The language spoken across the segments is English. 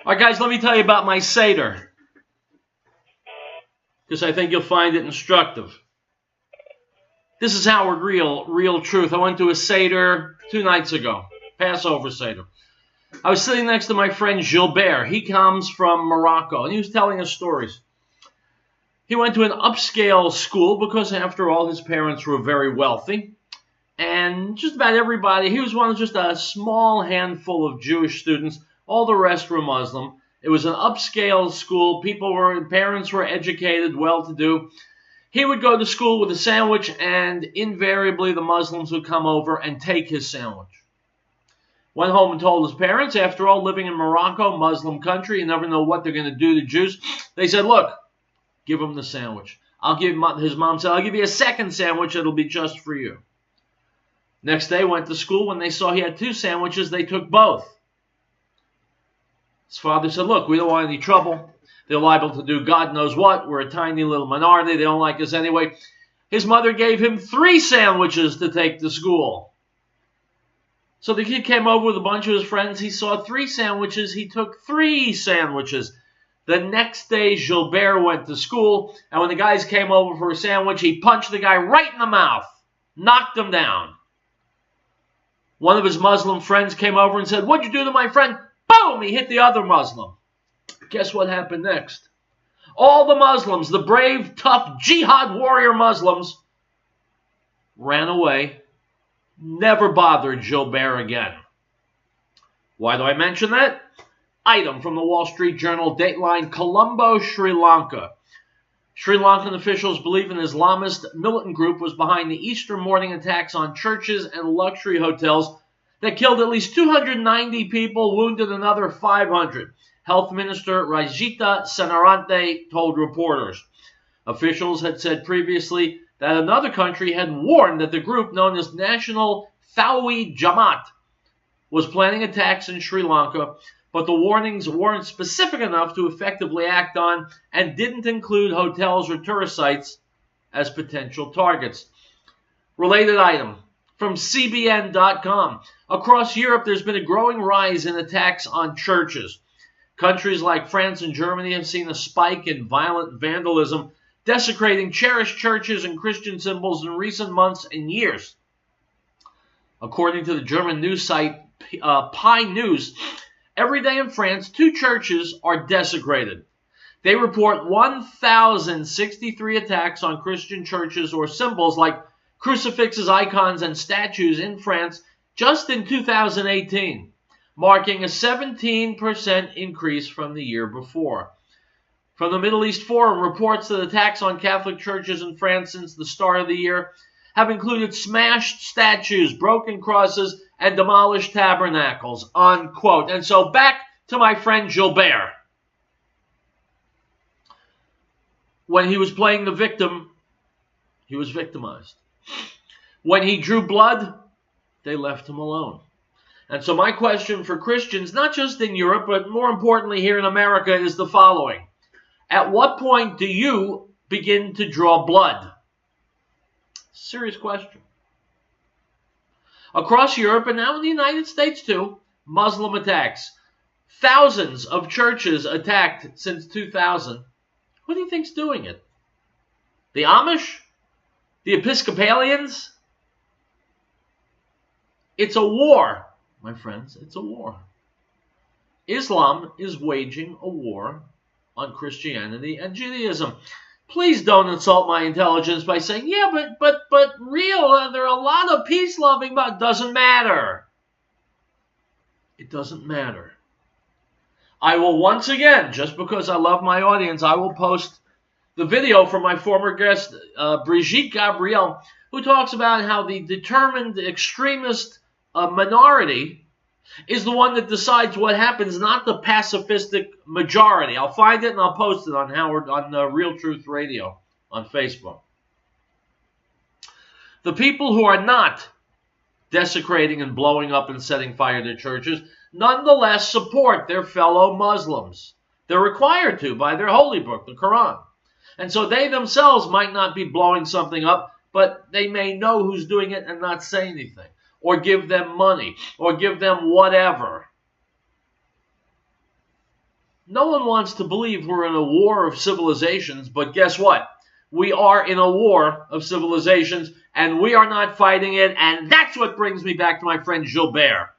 All right, guys, let me tell you about my Seder, because I think you'll find it instructive. This is Howard Riell, Real Truth. I went to a Seder 2 nights ago, Passover Seder. I was sitting next to my friend Gilbert. He comes from Morocco, and he was telling us stories. He went to an upscale school because, after all, his parents were very wealthy. And just about everybody, he was one of just a small handful of Jewish students. All the rest were Muslim. It was an upscale school. Parents were educated, well-to-do. He would go to school with a sandwich, and invariably the Muslims would come over and take his sandwich. Went home and told his parents, after all, living in Morocco, Muslim country, you never know what they're going to do to Jews. They said, look, give him the sandwich. His mom said, I'll give you a second sandwich. It'll be just for you. Next day, went to school. When they saw he had 2 sandwiches, they took both. His father said, look, we don't want any trouble. They're liable to do God knows what. We're a tiny little minority. They don't like us anyway. His mother gave him 3 sandwiches to take to school. So the kid came over with a bunch of his friends. He saw 3 sandwiches. He took 3 sandwiches. The next day, Gilbert went to school, and when the guys came over for a sandwich, he punched the guy right in the mouth, knocked him down. One of his Muslim friends came over and said, what'd you do to my friend? Boom! He hit the other Muslim. Guess what happened next? All the Muslims, the brave, tough, jihad warrior Muslims, ran away, never bothered Gilbert again. Why do I mention that? Item from the Wall Street Journal, Dateline, Colombo, Sri Lanka. Sri Lankan officials believe an Islamist militant group was behind the Easter morning attacks on churches and luxury hotels that killed at least 290 people, wounded another 500. Health Minister Rajita Senarante told reporters. Officials had said previously that another country had warned that the group known as National Thawi Jamaat was planning attacks in Sri Lanka, but the warnings weren't specific enough to effectively act on and didn't include hotels or tourist sites as potential targets. Related item from CBN.com. Across Europe, there's been a growing rise in attacks on churches. Countries like France and Germany have seen a spike in violent vandalism, desecrating cherished churches and Christian symbols in recent months and years. According to the German news site Pi News, every day in France, 2 churches are desecrated. They report 1,063 attacks on Christian churches or symbols like crucifixes, icons, and statues in France just in 2018, marking a 17% increase from the year before. From the Middle East Forum, reports that attacks on Catholic churches in France since the start of the year have included smashed statues, broken crosses, and demolished tabernacles, unquote. And so back to my friend Gilbert. When he was playing the victim, he was victimized. When he drew blood, they left him alone. And so my question for Christians, not just in Europe, but more importantly here in America, is the following. At what point do you begin to draw blood? Serious question. Across Europe, and now in the United States too, Muslim attacks. Thousands of churches attacked since 2000. Who do you think's doing it? The Amish? The Episcopalians? It's a war, my friends. It's a war. Islam is waging a war on Christianity and Judaism. Please don't insult my intelligence by saying, yeah, but Riell, there are a lot of peace-loving, but it doesn't matter. It doesn't matter. I will once again, just because I love my audience, I will post the video from my former guest, Brigitte Gabriel, who talks about how the determined extremist minority is the one that decides what happens, not the pacifistic majority. I'll find it and I'll post it on Real Truth Radio on Facebook. The people who are not desecrating and blowing up and setting fire to churches nonetheless support their fellow Muslims. They're required to by their holy book, the Quran. And so they themselves might not be blowing something up, but they may know who's doing it and not say anything, or give them money, or give them whatever. No one wants to believe we're in a war of civilizations, but guess what? We are in a war of civilizations, and we are not fighting it, and that's what brings me back to my friend Gilbert.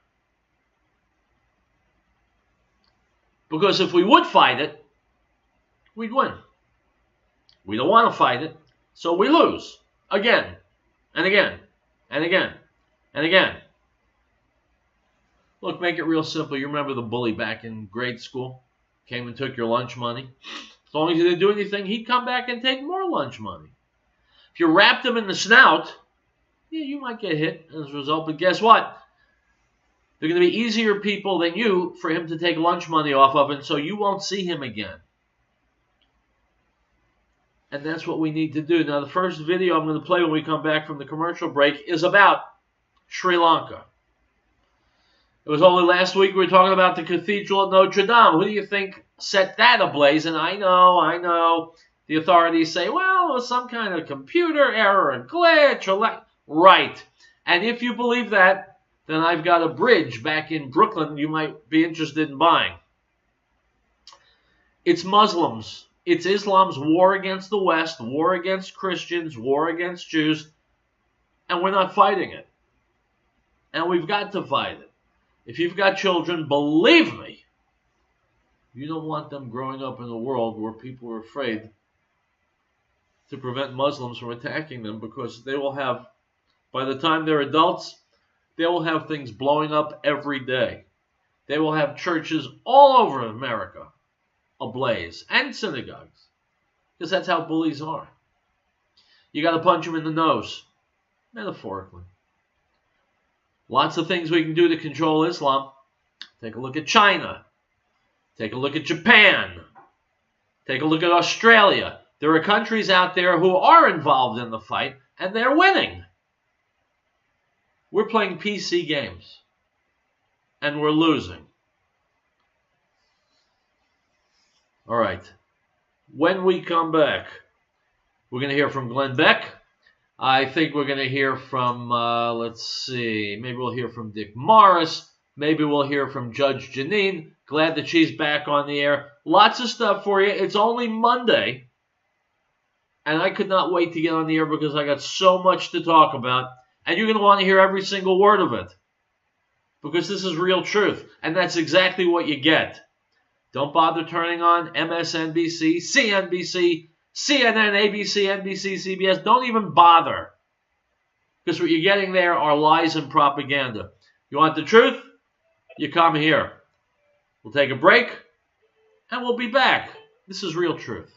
Because if we would fight it, we'd win. We don't want to fight it, so we lose. Again, and again, and again, and again. Look, make it real simple. You remember the bully back in grade school? Came and took your lunch money. As long as you didn't do anything, he'd come back and take more lunch money. If you wrapped him in the snout, yeah, you might get hit as a result. But guess what? They're going to be easier people than you for him to take lunch money off of, and so you won't see him again. And that's what we need to do. Now, the first video I'm going to play when we come back from the commercial break is about Sri Lanka. It was only last week we were talking about the cathedral at Notre Dame. Who do you think set that ablaze? And I know, the authorities say, well, it was some kind of computer error and glitch. Right. And if you believe that, then I've got a bridge back in Brooklyn you might be interested in buying. It's Muslims. It's Islam's war against the West, war against Christians, war against Jews, and we're not fighting it. And we've got to fight it. If you've got children, believe me, you don't want them growing up in a world where people are afraid to prevent Muslims from attacking them, because they will have, by the time they're adults, they will have things blowing up every day. They will have churches all over America ablaze, and synagogues, because that's how bullies are. You got to punch them in the nose, metaphorically. Lots of things we can do to control Islam. Take a look at China. Take a look at Japan. Take a look at Australia. There are countries out there who are involved in the fight, and they're winning. We're playing PC games, and we're losing. All right. When we come back, we're going to hear from Glenn Beck. I think we're going to hear from, let's see, maybe we'll hear from Dick Morris. Maybe we'll hear from Judge Janine. Glad that she's back on the air. Lots of stuff for you. It's only Monday, and I could not wait to get on the air because I got so much to talk about. And you're going to want to hear every single word of it, because this is real truth, and that's exactly what you get. Don't bother turning on MSNBC, CNBC, CNN, ABC, NBC, CBS. Don't even bother, because what you're getting there are lies and propaganda. You want the truth? You come here. We'll take a break, and we'll be back. This is real truth.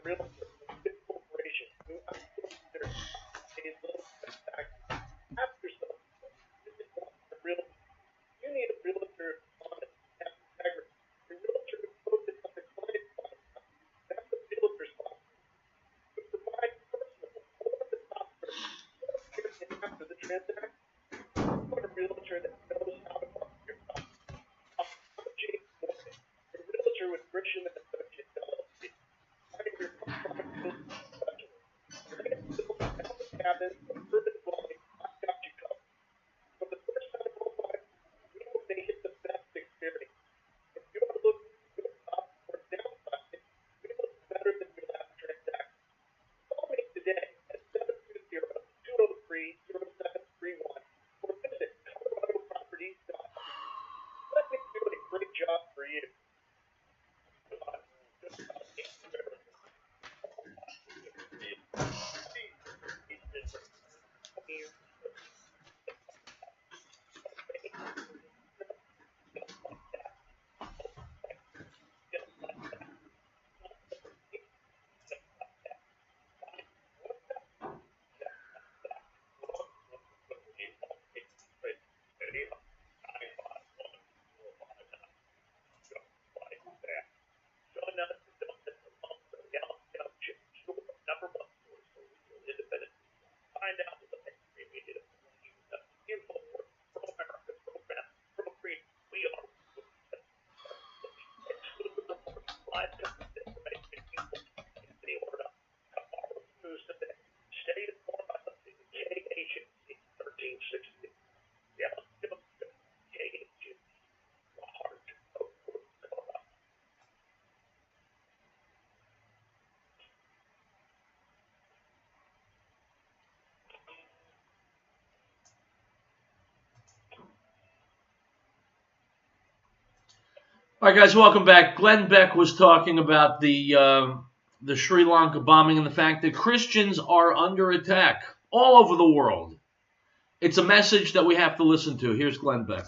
Realtor from big corporations who outsource their pays low tax. Ask yourself, is it a realtor? You need a realtor honest, have integrity. A realtor who focuses on the client's lifestyle. That's what realtors like. To provide personal, over-the-top service before and after the transaction. You want a realtor that knows how to market yourself. I'm James Morgan, a realtor with Grisham and Associates LLC. Your product business specialist. Land build, mountain cabins, or urban dwelling, I've got you covered. For the first time home buyer, we will make it the best experience. If you are looking to go up or downsizing, we look better than your last transaction. Call me today at 720-203-0731 or visit coloradoproperties.com. Let me do a great job for you. All right, guys, welcome back. Glenn Beck was talking about the Sri Lanka bombing and the fact that Christians are under attack all over the world. It's a message that we have to listen to. Here's Glenn Beck.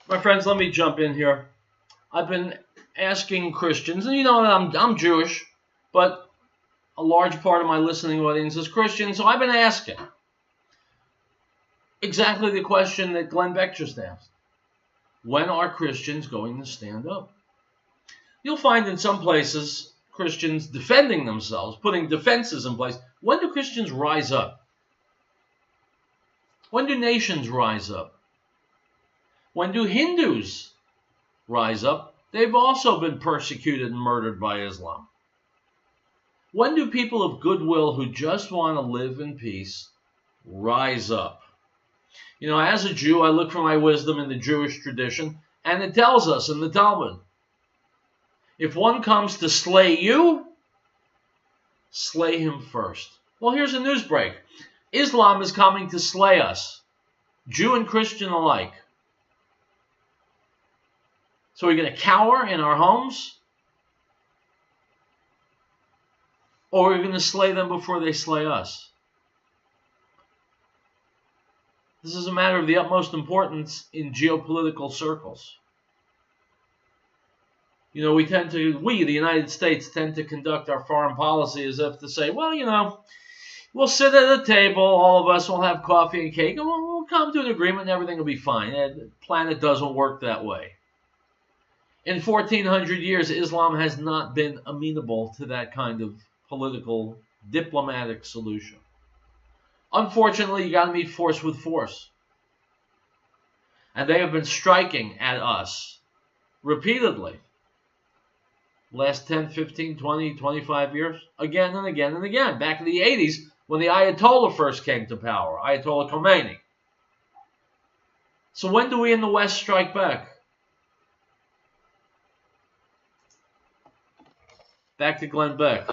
My friends, let me jump in here. I've been asking Christians, and you know I'm Jewish, but a large part of my listening audience is Christian, so I've been asking exactly the question that Glenn Beck just asked. When are Christians going to stand up? You'll find in some places Christians defending themselves, putting defenses in place. When do Christians rise up? When do nations rise up? When do Hindus rise up? They've also been persecuted and murdered by Islam. When do people of goodwill who just want to live in peace rise up? You know, as a Jew, I look for my wisdom in the Jewish tradition, and it tells us in the Talmud, if one comes to slay you, slay him first. Well, here's a news break. Islam is coming to slay us, Jew and Christian alike. So we're going to cower in our homes? Or we're going to slay them before they slay us? This is a matter of the utmost importance in geopolitical circles. You know, we, the United States, tend to conduct our foreign policy as if to say, well, you know, we'll sit at a table, all of us will have coffee and cake, and we'll come to an agreement and everything will be fine. The planet doesn't work that way. In 1400 years, Islam has not been amenable to that kind of political, diplomatic solution. Unfortunately, you got to meet force with force. And they have been striking at us repeatedly. Last 10, 15, 20, 25 years, again and again and again. Back in the 80s, when the Ayatollah first came to power, Ayatollah Khomeini. So when do we in the West strike back? Back to Glenn Beck.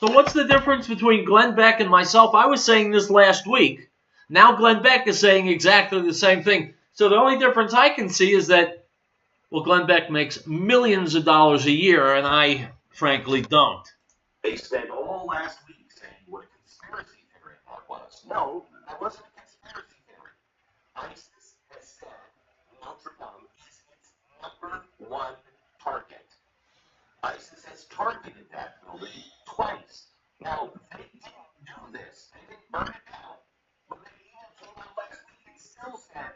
So what's the difference between Glenn Beck and myself? I was saying this last week. Now Glenn Beck is saying exactly the same thing. So the only difference I can see is that, well, Glenn Beck makes millions of dollars a year, and I, frankly, don't. They spent all last week saying what a conspiracy theory that was. No, that wasn't a conspiracy theory. ISIS has said Notre Dame is its #1 target. ISIS has targeted that building twice. Now, they didn't do this. They didn't burn it down. But they even came out last week and still said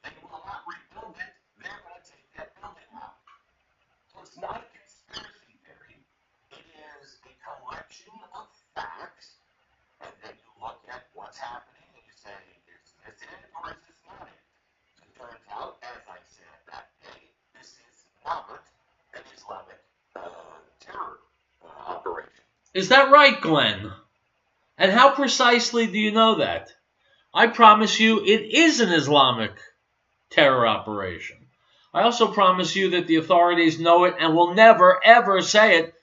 they will not rebuild it. They're going to take that building out. So it's not a conspiracy theory. It is a collection of facts. And then you look at what's happening and you say, is this it or is this not it? It turns out, as I said that day, this is not an Islamic terror operation. Is that right, Glenn? And how precisely do you know that? I promise you it is an Islamic terror operation. I also promise you that the authorities know it and will never, ever say it,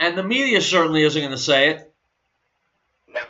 and the media certainly isn't going to say it. Now,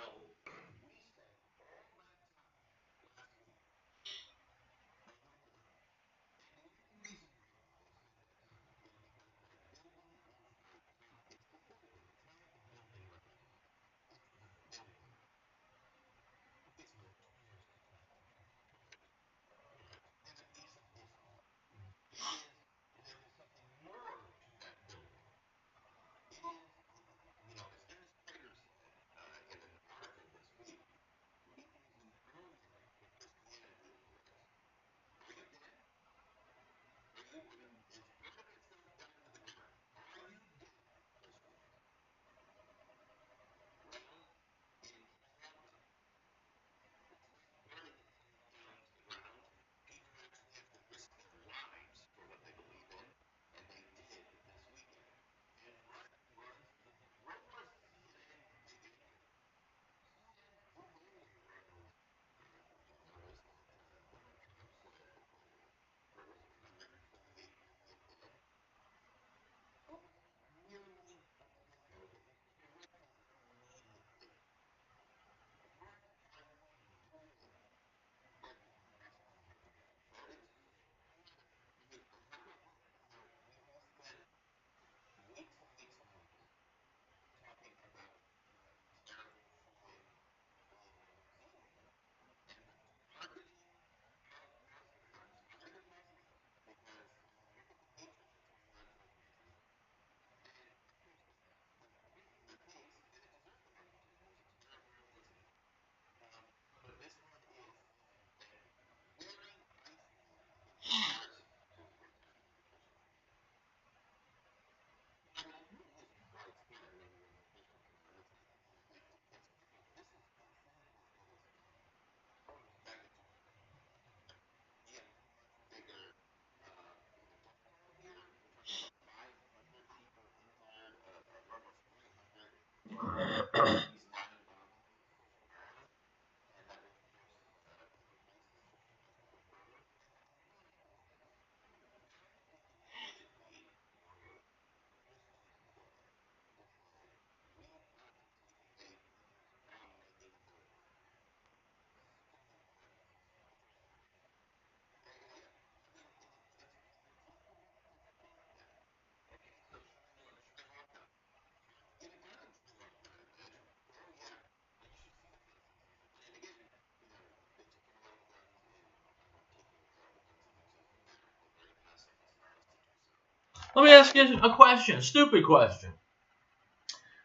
Let me ask you a question, a stupid question.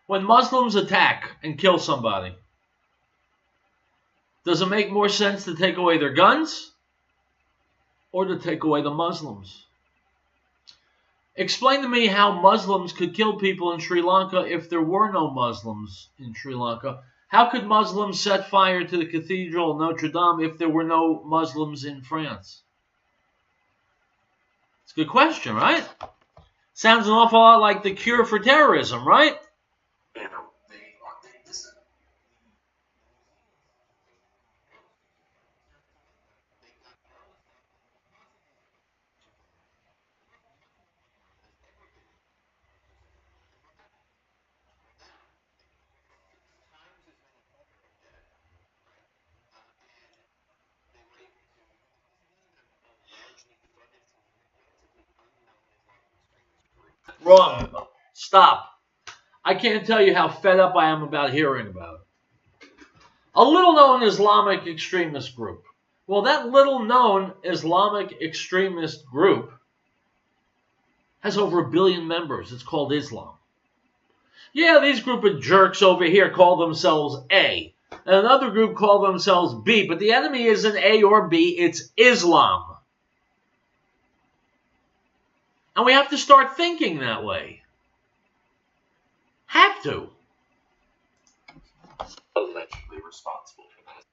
When Muslims attack and kill somebody, does it make more sense to take away their guns or to take away the Muslims? Explain to me how Muslims could kill people in Sri Lanka if there were no Muslims in Sri Lanka. How could Muslims set fire to the Cathedral of Notre Dame if there were no Muslims in France? It's a good question, right? Sounds an awful lot like the cure for terrorism, right? You know, they listen. Wrong. Stop. I can't tell you how fed up I am about hearing about it. A little known Islamic extremist group. Well, that little known Islamic extremist group has over 1 billion members. It's called Islam. Yeah, these group of jerks over here call themselves A. And another group call themselves B. But the enemy isn't A or B, it's Islam. And we have to start thinking that way. Have to. Allegedly responsible for that.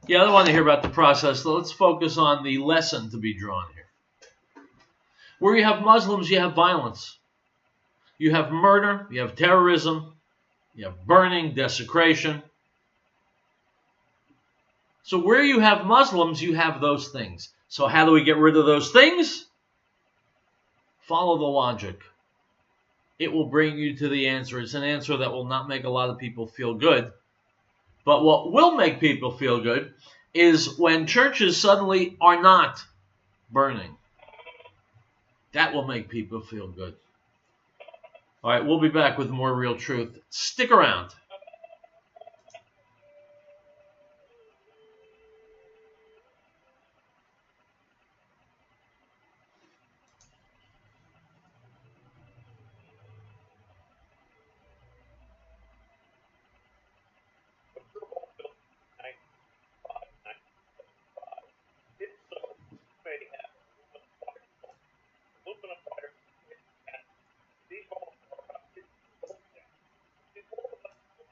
Yeah, I don't want to hear about the process. So let's focus on the lesson to be drawn here. Where you have Muslims, you have violence. You have murder, you have terrorism, you have burning, desecration. So where you have Muslims, you have those things. So how do we get rid of those things? Follow the logic. It will bring you to the answer. It's an answer that will not make a lot of people feel good. But what will make people feel good is when churches suddenly are not burning. That will make people feel good. All right, we'll be back with more Real Truth. Stick around. But your home built in 1905, 1975, if so, you may have aluminum fire stones. Aluminum fire and these homes are about 50 years old now. Before the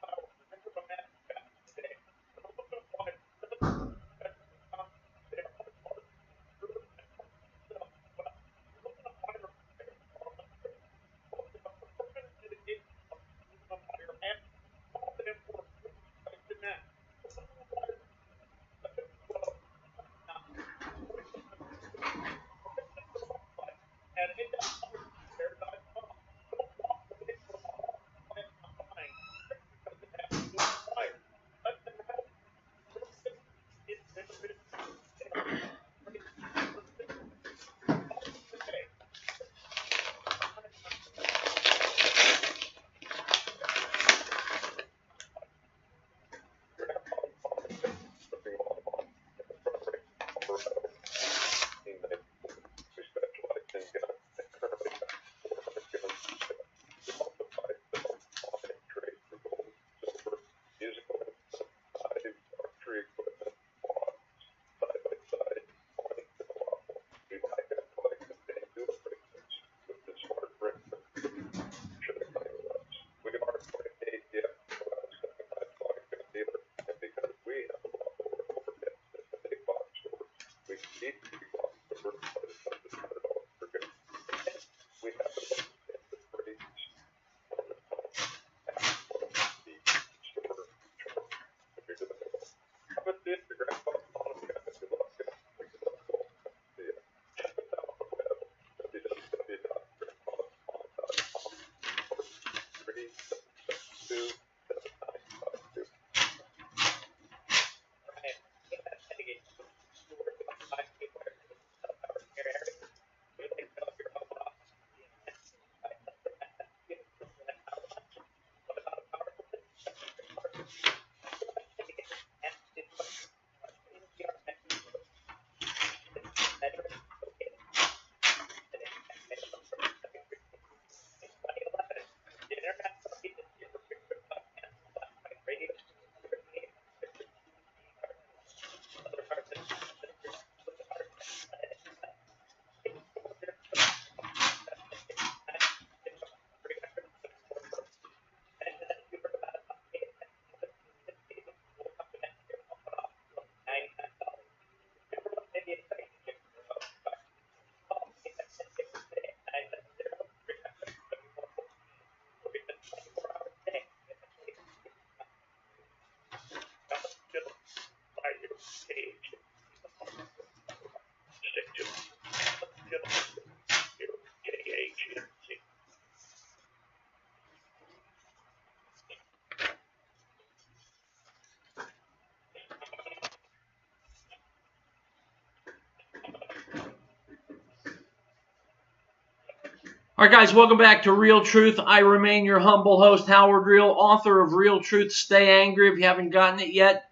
All right, guys, welcome back to Real Truth. I remain your humble host, Howard Riell, author of Real Truth, Stay Angry. If you haven't gotten it yet,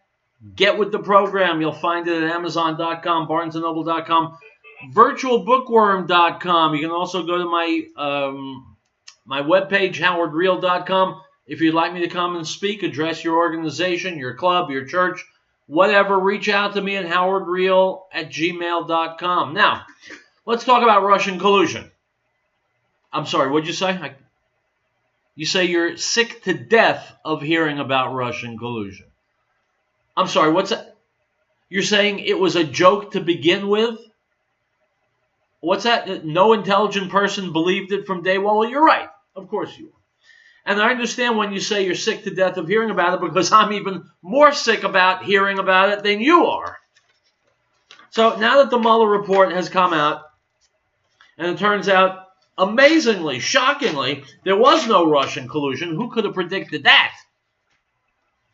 get with the program. You'll find it at Amazon.com, BarnesandNoble.com, VirtualBookworm.com. You can also go to my webpage, HowardRiell.com. If you'd like me to come and speak, address your organization, your club, your church, whatever, reach out to me at HowardRiell@gmail.com. Now, let's talk about Russian collusion. I'm sorry, what'd you say? You say you're sick to death of hearing about Russian collusion. I'm sorry, what's that? You're saying it was a joke to begin with? What's that? No intelligent person believed it from day one? Well, you're right. Of course you are. And I understand when you say you're sick to death of hearing about it, because I'm even more sick about hearing about it than you are. So now that the Mueller report has come out, and it turns out, amazingly, shockingly, there was no Russian collusion. Who could have predicted that?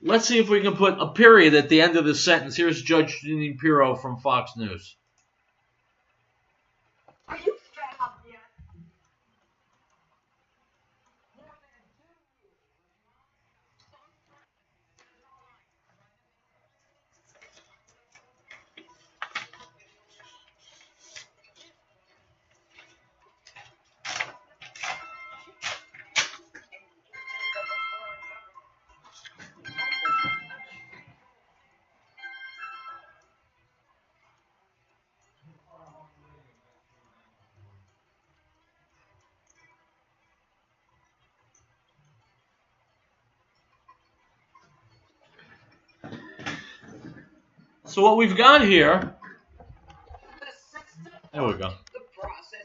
Let's see if we can put a period at the end of this sentence. Here's Judge Jeanine Pirro from Fox News. Are you fed up yet? So what we've got here, there we go. The process is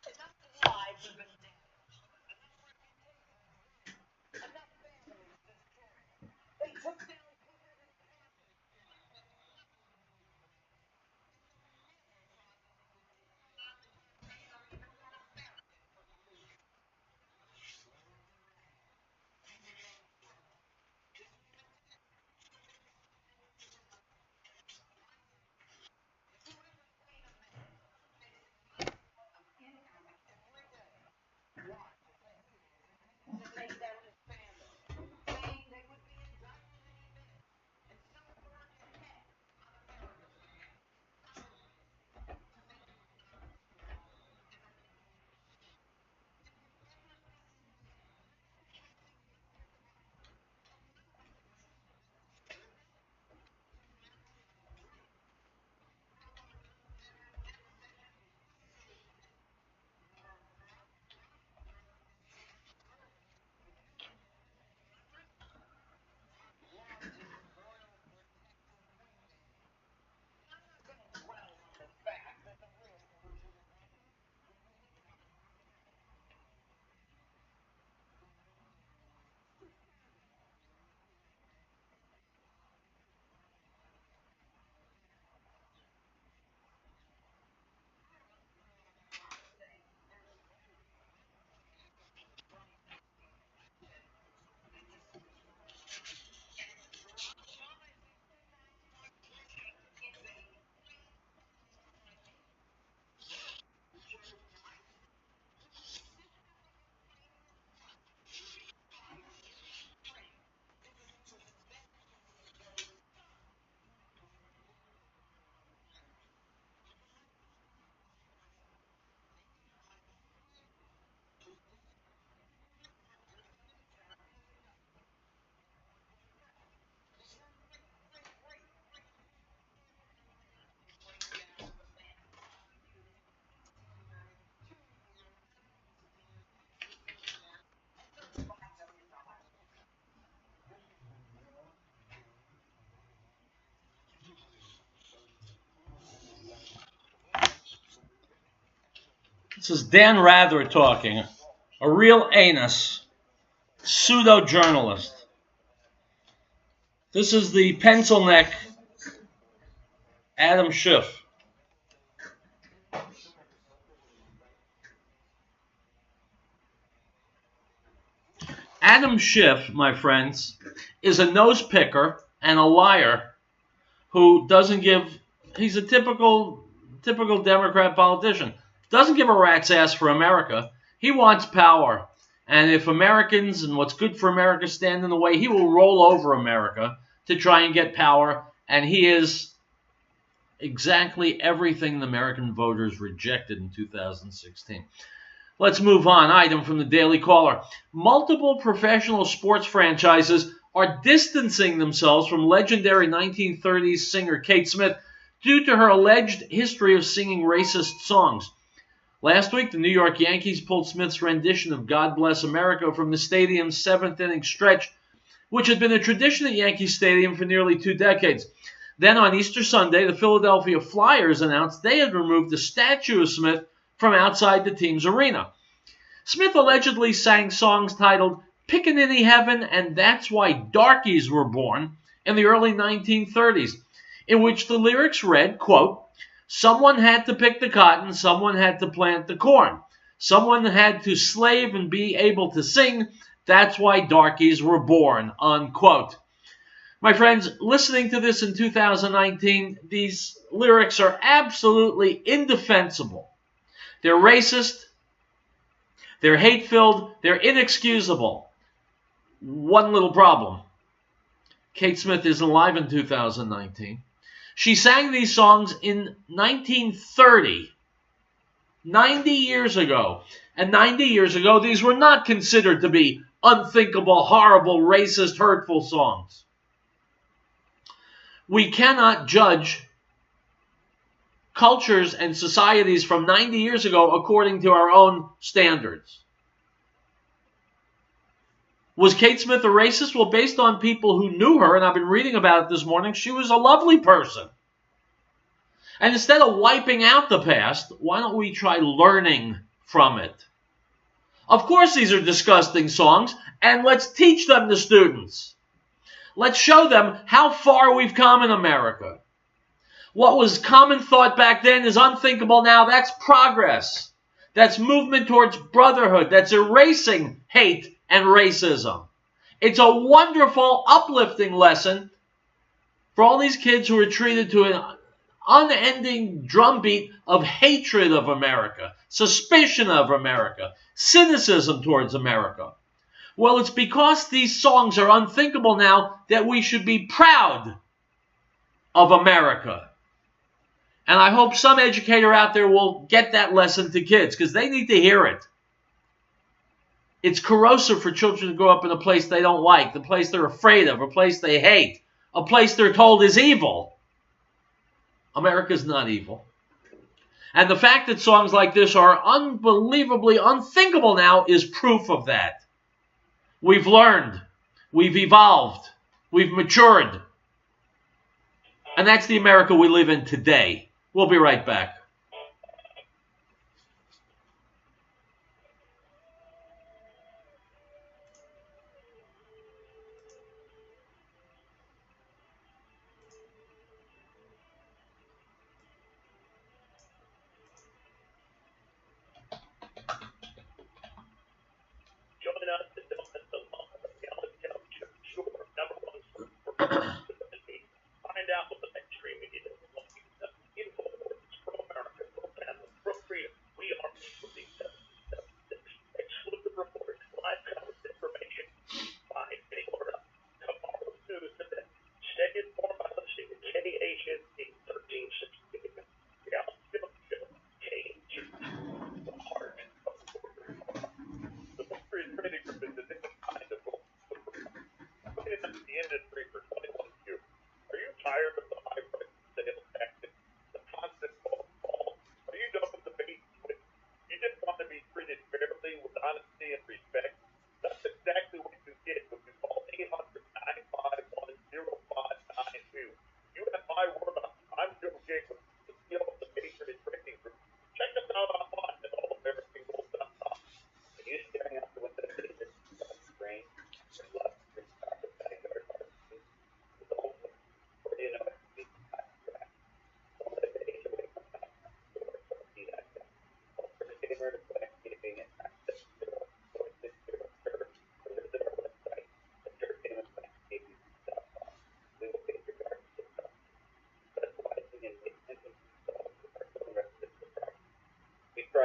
enough lives have been damaged. Enough families destroyed. They took down This is Dan Rather talking, a real anus, pseudo-journalist. This is the pencil neck Adam Schiff. Adam Schiff, my friends, is a nose picker and a liar who doesn't give, he's a typical Democrat politician, doesn't give a rat's ass for America. He wants power. And if Americans and what's good for America stand in the way, he will roll over America to try and get power. And he is exactly everything the American voters rejected in 2016. Let's move on. Item from the Daily Caller. Multiple professional sports franchises are distancing themselves from legendary 1930s singer Kate Smith due to her alleged history of singing racist songs. Last week, the New York Yankees pulled Smith's rendition of God Bless America from the stadium's seventh-inning stretch, which had been a tradition at Yankee Stadium for nearly 2 decades. Then on Easter Sunday, the Philadelphia Flyers announced they had removed a statue of Smith from outside the team's arena. Smith allegedly sang songs titled Pickaninny Heaven and That's Why Darkies Were Born in the early 1930s, in which the lyrics read, quote, someone had to pick the cotton, someone had to plant the corn. Someone had to slave and be able to sing. That's why darkies were born, unquote. My friends, listening to this in 2019, these lyrics are absolutely indefensible. They're racist. They're hate-filled. They're inexcusable. One little problem. Kate Smith isn't alive in 2019. She sang these songs in 1930, 90 years ago. And 90 years ago, these were not considered to be unthinkable, horrible, racist, hurtful songs. We cannot judge cultures and societies from 90 years ago according to our own standards. Was Kate Smith a racist? Well, based on people who knew her, and I've been reading about it this morning, she was a lovely person. And instead of wiping out the past, why don't we try learning from it? Of course these are disgusting songs, and let's teach them to students. Let's show them how far we've come in America. What was common thought back then is unthinkable now. That's progress. That's movement towards brotherhood. That's erasing hate and racism. It's a wonderful, uplifting lesson for all these kids who are treated to an unending drumbeat of hatred of America, suspicion of America, cynicism towards America. Well, it's because these songs are unthinkable now that we should be proud of America. And I hope some educator out there will get that lesson to kids because they need to hear it. It's corrosive for children to grow up in a place they don't like, the place they're afraid of, a place they hate, a place they're told is evil. America's not evil. And the fact that songs like this are unbelievably unthinkable now is proof of that. We've learned. We've evolved. We've matured. And that's the America we live in today. We'll be right back. Join us to don't miss the long reality television show, number one source for find out what the mainstream media doesn't want you to know. Infowars, pro-America, pro-family, pro-freedom. We are releasing 776. Exclusive reports, live coverage, information. Find anywhere else. Tomorrow's news today. Stay informed by listening to KHNC 1360. Reality television show, KHNC, the heart of the country is ready for the different kind of role. Cleaning up the industry for 21 years. Are you tired of the high price sales tactics, the constant phone calls? Are you done with the bait? You just want to be treated fairly with honesty and respect? That's exactly what you get when you call 800-951-0592. You have my word on it. I'm Joe Jacobs, the CEO of the Patriot Trading Group. Check us out online at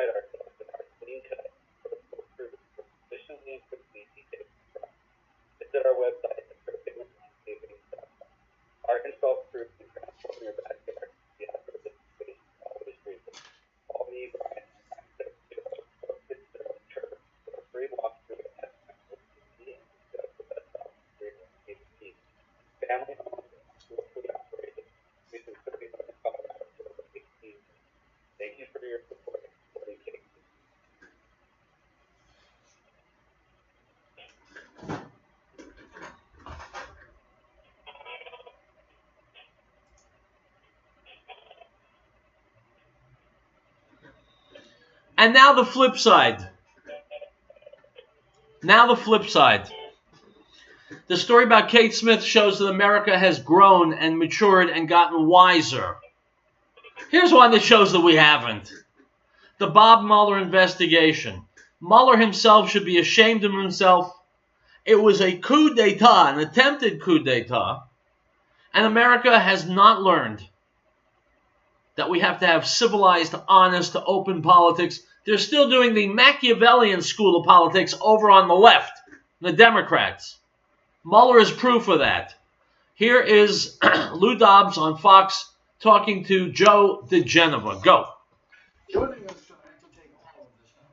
pride ourselves in our clean cut, purposeful truth for sufficiently and quickly detailed instructions. Visit our website at perfectlandscaping.com. Our install crew can transform your backyard into the outdoor living space you always dreamed of. All me, Brian, has access to our 460 turf for a free walkthrough at SMAC and discuss the best options for your landscaping needs. Family owned and locally operated. We've been serving Northern Colorado for over 18 years. Thank you for your support and supporting Cape. And now the flip side. The story about Kate Smith shows that America has grown and matured and gotten wiser. Here's one that shows that we haven't. The Bob Mueller investigation. Mueller himself should be ashamed of himself. It was a coup d'etat, an attempted coup d'etat, and America has not learned that we have to have civilized, honest, open politics. They're still doing the Machiavellian school of politics over on the left, the Democrats. Mueller is proof of that. Here is Lou Dobbs on Fox talking to Joe DeGenova. Go. Joining us tonight to take all of this now.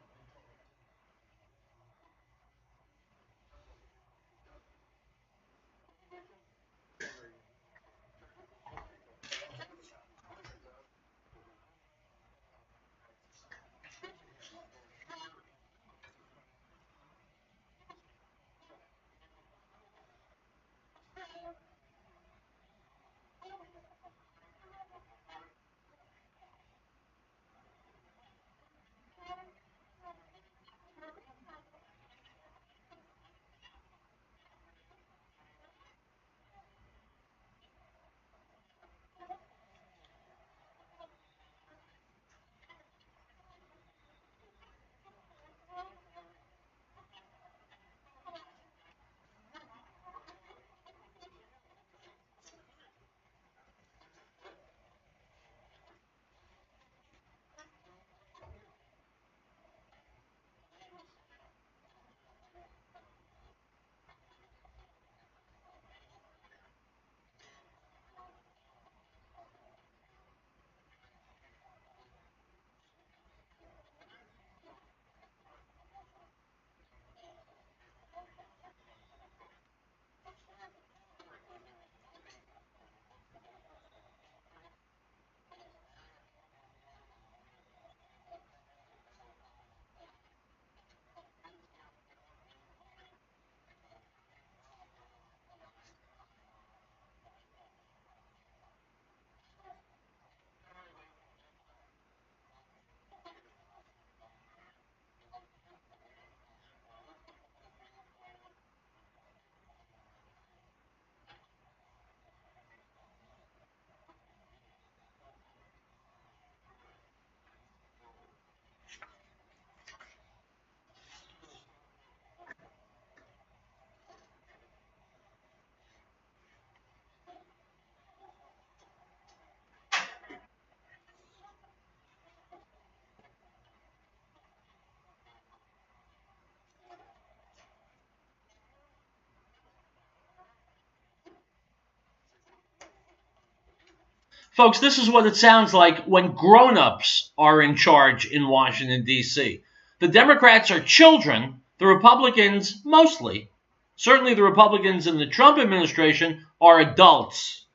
Folks, this is what it sounds like when grown-ups are in charge in Washington, D.C. The Democrats are children. The Republicans, mostly, certainly the Republicans in the Trump administration, are adults.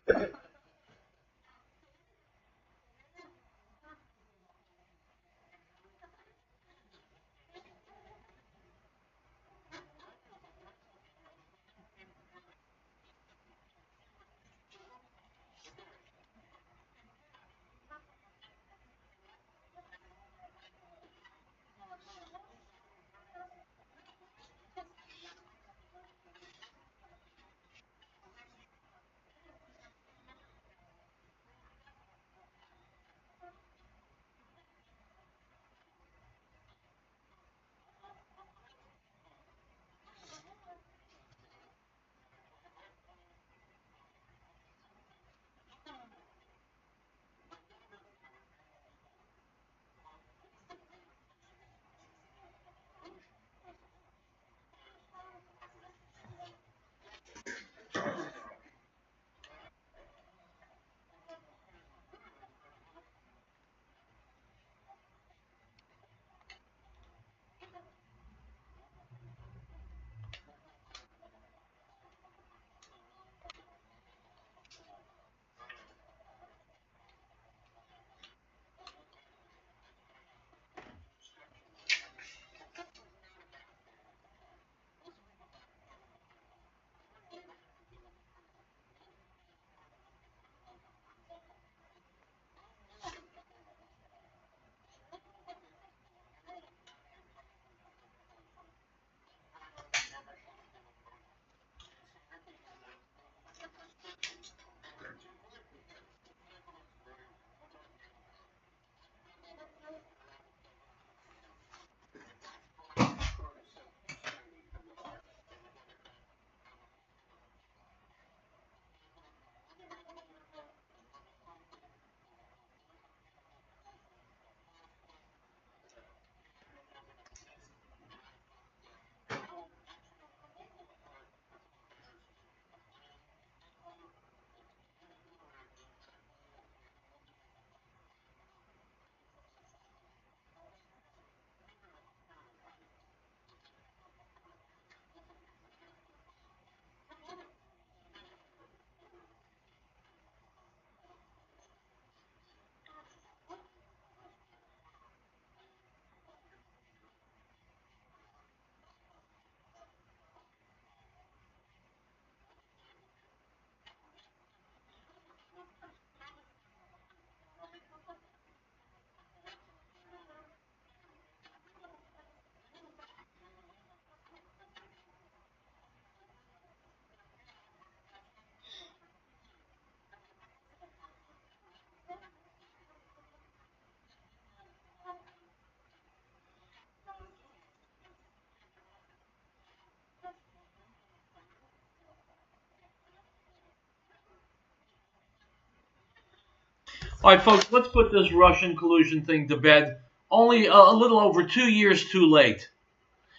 All right, folks, let's put this Russian collusion thing to bed. Only a little over 2 years too late.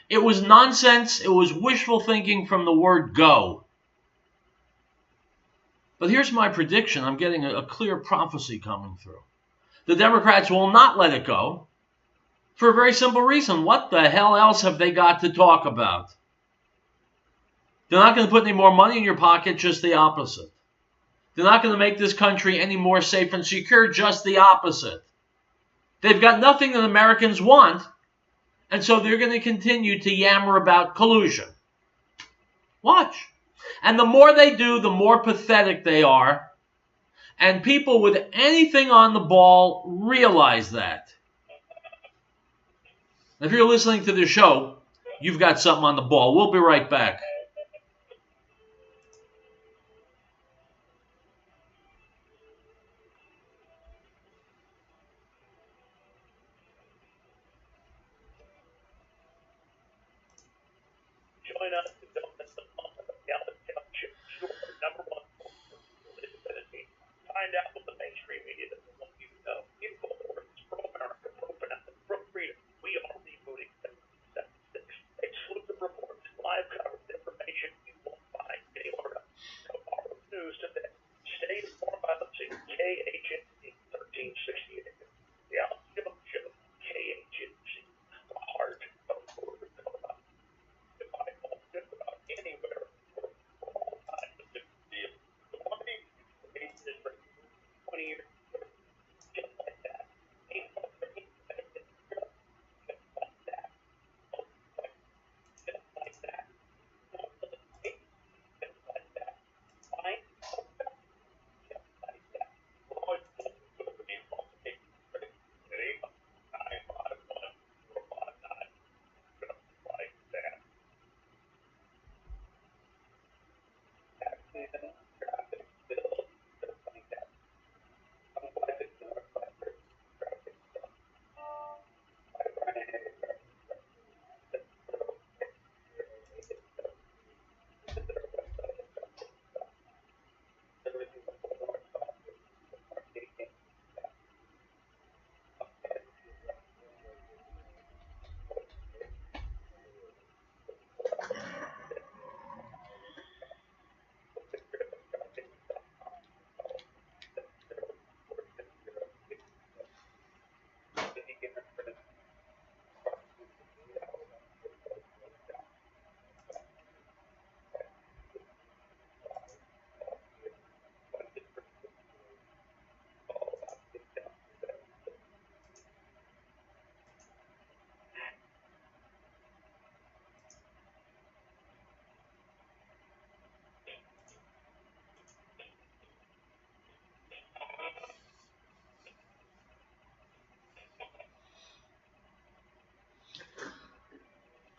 It was nonsense. It was wishful thinking from the word go. But here's my prediction. I'm getting a clear prophecy coming through. The Democrats will not let it go for a very simple reason. What the hell else have they got to talk about? They're not going to put any more money in your pocket, just the opposite. They're not going to make this country any more safe and secure, just the opposite. They've got nothing that Americans want, and so they're going to continue to yammer about collusion. Watch. And the more they do, the more pathetic they are. And people with anything on the ball realize that. If you're listening to the show, you've got something on the ball. We'll be right back. Join us to don't miss the fun of the Gallup Township Store, #1 Elizabeth. Find out what the mainstream media doesn't want you to know. InfoWars, pro-America, pro-Vanessa, pro-freedom. We are rebooting 76. Exclusive reports, live coverage, information you won't find anywhere else. Tomorrow's news today. Stay informed by the KHNC 1368. The Alex Jones Show, KHNC, the heart of Florida. Anywhere for all time. The 20 years, just like that. Just like that. Just like that. Just like that. Fine. Just like that. We're always going to be involved. Ready? 951 459. Just like that. Traffic bills, just like that. I'm glad it's not traffic stuff.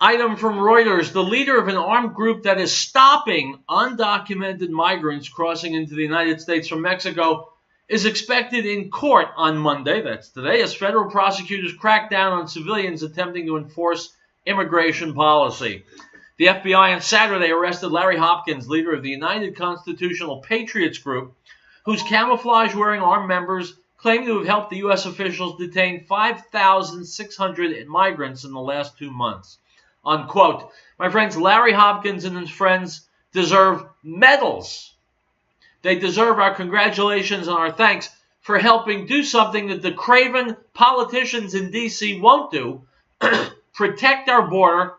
Item from Reuters. The leader of an armed group that is stopping undocumented migrants crossing into the United States from Mexico is expected in court on Monday, that's today, as federal prosecutors crack down on civilians attempting to enforce immigration policy. The FBI on Saturday arrested Larry Hopkins, leader of the United Constitutional Patriots Group, whose camouflage-wearing armed members claim to have helped the U.S. officials detain 5,600 migrants in the last 2 months. Unquote. My friends, Larry Hopkins and his friends deserve medals. They deserve our congratulations and our thanks for helping do something that the craven politicians in D.C. won't do, protect our border,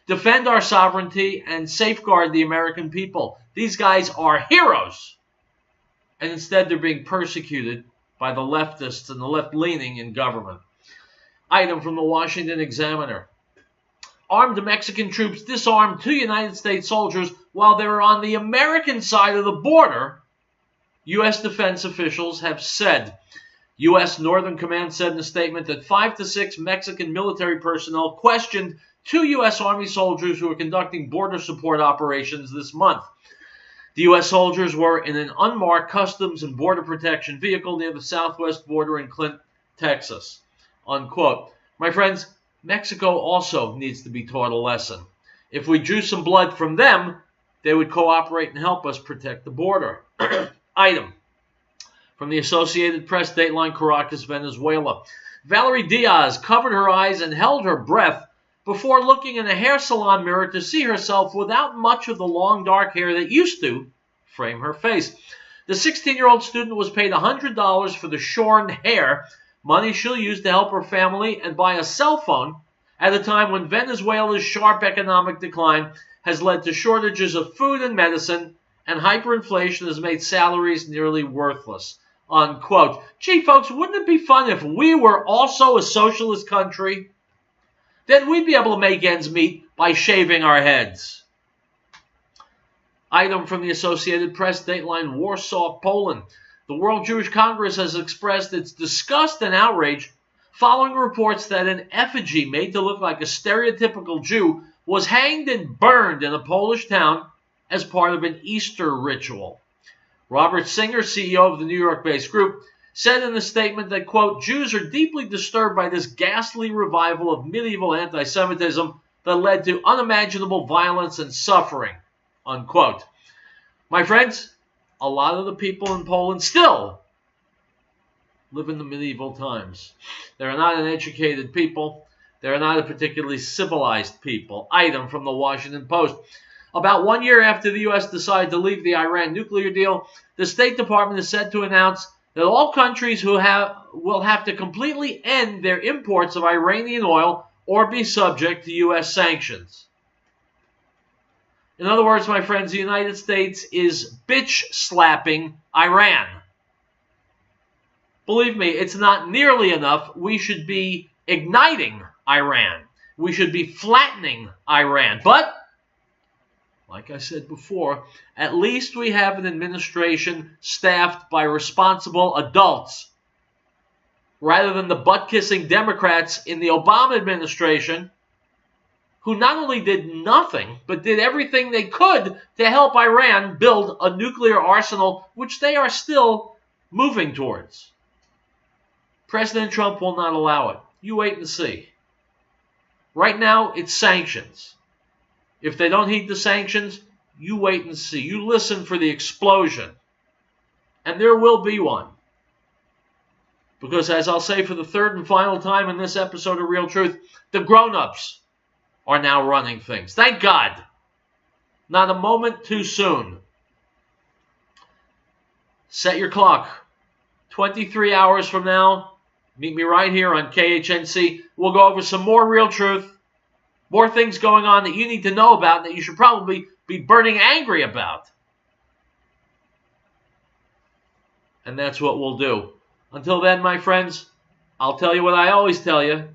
defend our sovereignty, and safeguard the American people. These guys are heroes. And instead they're being persecuted by the leftists and the left-leaning in government. Item from the Washington Examiner. Armed Mexican troops disarmed 2 United States soldiers while they were on the American side of the border, U.S. defense officials have said. U.S. Northern Command said in a statement that 5 to 6 Mexican military personnel questioned 2 U.S. Army soldiers who were conducting border support operations this month. The U.S. soldiers were in an unmarked Customs and Border Protection vehicle near the southwest border in Clint, Texas. Unquote. My friends, Mexico also needs to be taught a lesson. If we drew some blood from them, they would cooperate and help us protect the border. Item. From the Associated Press, Dateline, Caracas, Venezuela. Valerie Diaz covered her eyes and held her breath before looking in a hair salon mirror to see herself without much of the long dark hair that used to frame her face. The 16-year-old student was paid $100 for the shorn hair, money she'll use to help her family and buy a cell phone at a time when Venezuela's sharp economic decline has led to shortages of food and medicine, and hyperinflation has made salaries nearly worthless. Unquote. Gee, folks, wouldn't it be fun if we were also a socialist country? Then we'd be able to make ends meet by shaving our heads. Item from the Associated Press, Dateline, Warsaw, Poland. The World Jewish Congress has expressed its disgust and outrage following reports that an effigy made to look like a stereotypical Jew was hanged and burned in a Polish town as part of an Easter ritual. Robert Singer, CEO of the New York-based group, said in a statement that, quote, Jews are deeply disturbed by this ghastly revival of medieval anti-Semitism that led to unimaginable violence and suffering, unquote. My friends, a lot of the people in Poland still live in the medieval times. They're not an educated people. They're not a particularly civilized people. Item from the Washington Post. About 1 year after the U.S. decided to leave the Iran nuclear deal, the State Department is set to announce that all countries will have to completely end their imports of Iranian oil or be subject to U.S. sanctions. In other words, my friends, the United States is bitch-slapping Iran. Believe me, it's not nearly enough. We should be igniting Iran. We should be flattening Iran. But, like I said before, at least we have an administration staffed by responsible adults, rather than the butt-kissing Democrats in the Obama administration, who not only did nothing, but did everything they could to help Iran build a nuclear arsenal, which they are still moving towards. President Trump will not allow it. You wait and see. Right now, it's sanctions. If they don't heed the sanctions, you wait and see. You listen for the explosion. And there will be one. Because as I'll say for the third and final time in this episode of Real Truth, the grown-ups are now running things. Thank God. Not a moment too soon. Set your clock. 23 hours from now, meet me right here on KHNC. We'll go over some more Real Truth. More things going on that you need to know about and that you should probably be burning angry about. And that's what we'll do. Until then, my friends, I'll tell you what I always tell you.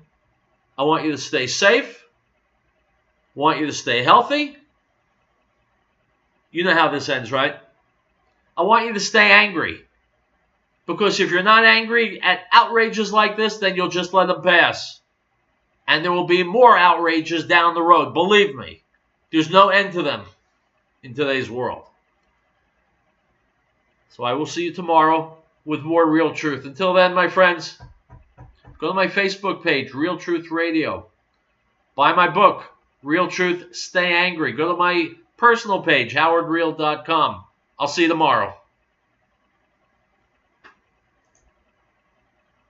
I want you to stay safe. I want you to stay healthy. You know how this ends, right? I want you to stay angry. Because if you're not angry at outrages like this, then you'll just let them pass. And there will be more outrages down the road. Believe me, there's no end to them in today's world. So I will see you tomorrow with more Real Truth. Until then, my friends, go to my Facebook page, Real Truth Radio. Buy my book, Real Truth, Stay Angry. Go to my personal page, howardreal.com. I'll see you tomorrow.